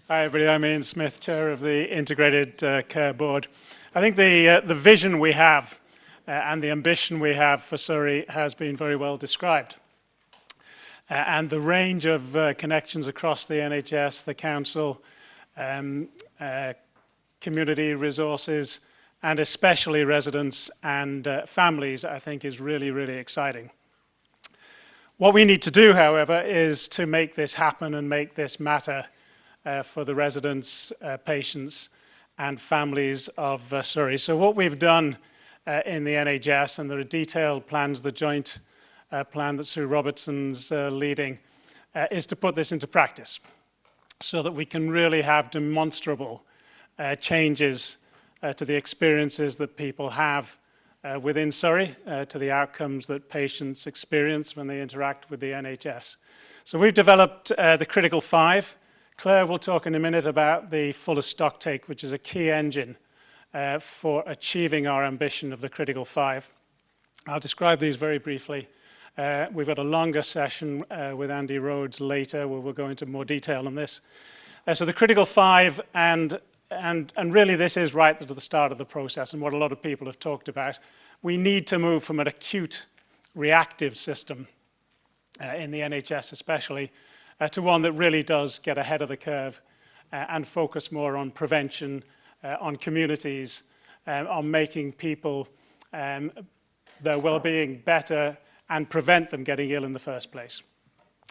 Hi everybody, I'm Ian Smith, Chair of the Integrated Care Board. I think the vision we have and the ambition we have for Surrey has been very well described. And the range of connections across the NHS, the Council, community resources, and especially residents and families, I think is really, really exciting. What we need to do, however, is to make this happen and make this matter for the residents, patients, and families of Surrey. So what we've done in the NHS, and there are detailed plans, the joint plan that Sue Robertson's leading, is to put this into practice so that we can really have demonstrable changes to the experiences that people have within Surrey, to the outcomes that patients experience when they interact with the NHS. So we've developed the Critical Five. Claire will talk in a minute about the fullest stocktake, which is a key engine for achieving our ambition of the Critical Five. I'll describe these very briefly. We've got a longer session with Andy Rhodes later where we'll go into more detail on this. So the Critical Five, and really this is right at the start of the process and what a lot of people have talked about. We need to move from an acute reactive system in the NHS especially to one that really does get ahead of the curve and focus more on prevention, on communities, on making people their well-being better and prevent them getting ill in the first place.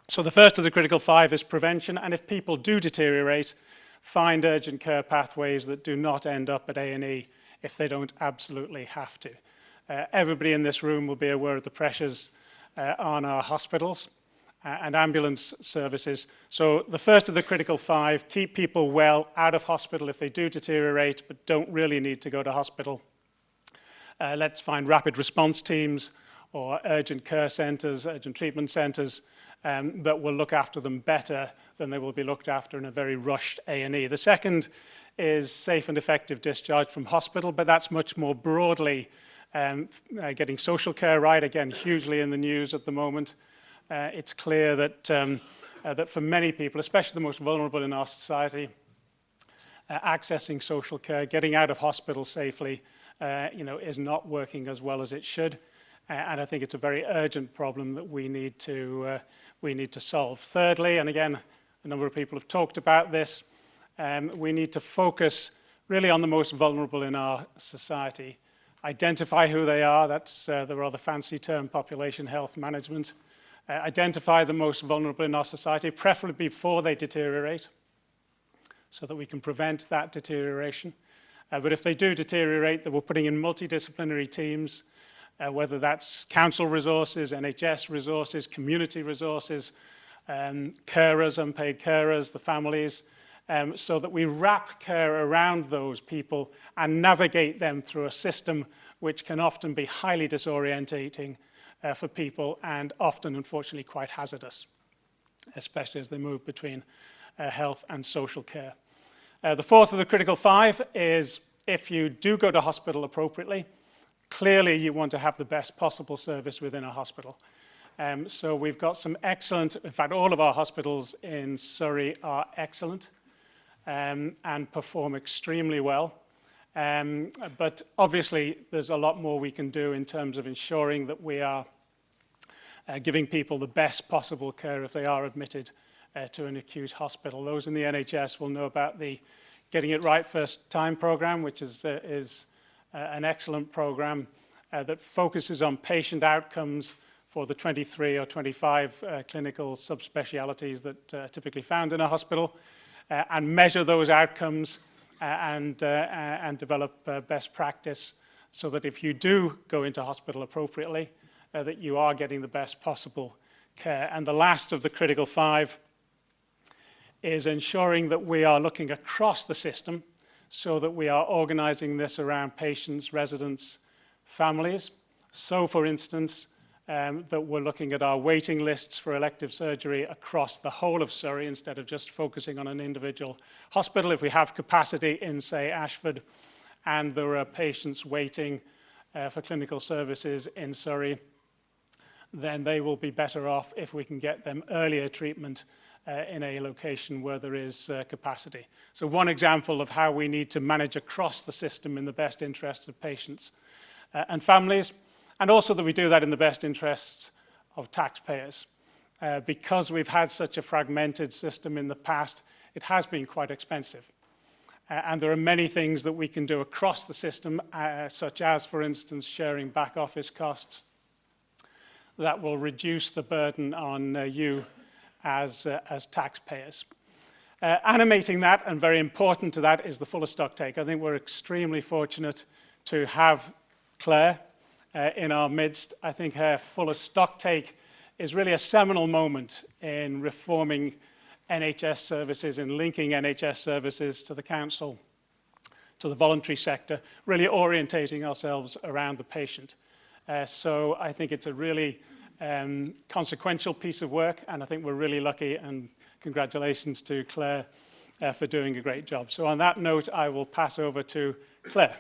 So the first of the Critical Five is prevention, and if people do deteriorate, find urgent care pathways that do not end up at A&E if they don't absolutely have to. Everybody in this room will be aware of the pressures on our hospitals and ambulance services. So the first of the Critical Five, keep people well out of hospital if they do deteriorate but don't really need to go to hospital. Let's find rapid response teams or urgent care centres, urgent treatment centres that will look after them better than they will be looked after in a very rushed A&E. The second is safe and effective discharge from hospital, but that's much more broadly getting social care right, again, hugely in the news at the moment. It's clear that, that for many people, especially the most vulnerable in our society, accessing social care, getting out of hospital safely, is not working as well as it should. And I think it's a very urgent problem that we need to solve. Thirdly, and again, a number of people have talked about this, we need to focus really on the most vulnerable in our society. Identify who they are, that's the rather fancy term, population health management. Identify the most vulnerable in our society, preferably before they deteriorate, so that we can prevent that deterioration. But if they do deteriorate, then we're putting in multidisciplinary teams, whether that's council resources, NHS resources, community resources, carers, unpaid carers, the families, so that we wrap care around those people and navigate them through a system which can often be highly disorientating for people and often, unfortunately, quite hazardous, especially as they move between health and social care. The fourth of the Critical Five is if you do go to hospital appropriately, clearly you want to have the best possible service within a hospital. So we've got some excellent, in fact, all of our hospitals in Surrey are excellent and perform extremely well. But obviously, there's a lot more we can do in terms of ensuring that we are giving people the best possible care if they are admitted to an acute hospital. Those in the NHS will know about the Getting It Right First Time programme, which is an excellent programme that focuses on patient outcomes for the 23 or 25 clinical subspecialities that are typically found in a hospital, and measure those outcomes and develop best practice so that if you do go into hospital appropriately, that you are getting the best possible care. And the last of the Critical Five is ensuring that we are looking across the system so that we are organising this around patients, residents, families. So, for instance, that we're looking at our waiting lists for elective surgery across the whole of Surrey instead of just focusing on an individual hospital. If we have capacity in, say, Ashford, and there are patients waiting for clinical services in Surrey, then they will be better off if we can get them earlier treatment in a location where there is capacity. So one example of how we need to manage across the system in the best interests of patients and families, and also that we do that in the best interests of taxpayers. Because we've had such a fragmented system in the past, it has been quite expensive. And there are many things that we can do across the system, such as, for instance, sharing back office costs, that will reduce the burden on you as taxpayers. Animating that, and very important to that, is the fuller stock take. I think we're extremely fortunate to have Claire in our midst. I think her fuller stock take is really a seminal moment in reforming NHS services and linking NHS services to the council, to the voluntary sector, really orientating ourselves around the patient. So I think it's a really consequential piece of work, and I think we're really lucky, and congratulations to Claire for doing a great job. So on that note, I will pass over to Claire.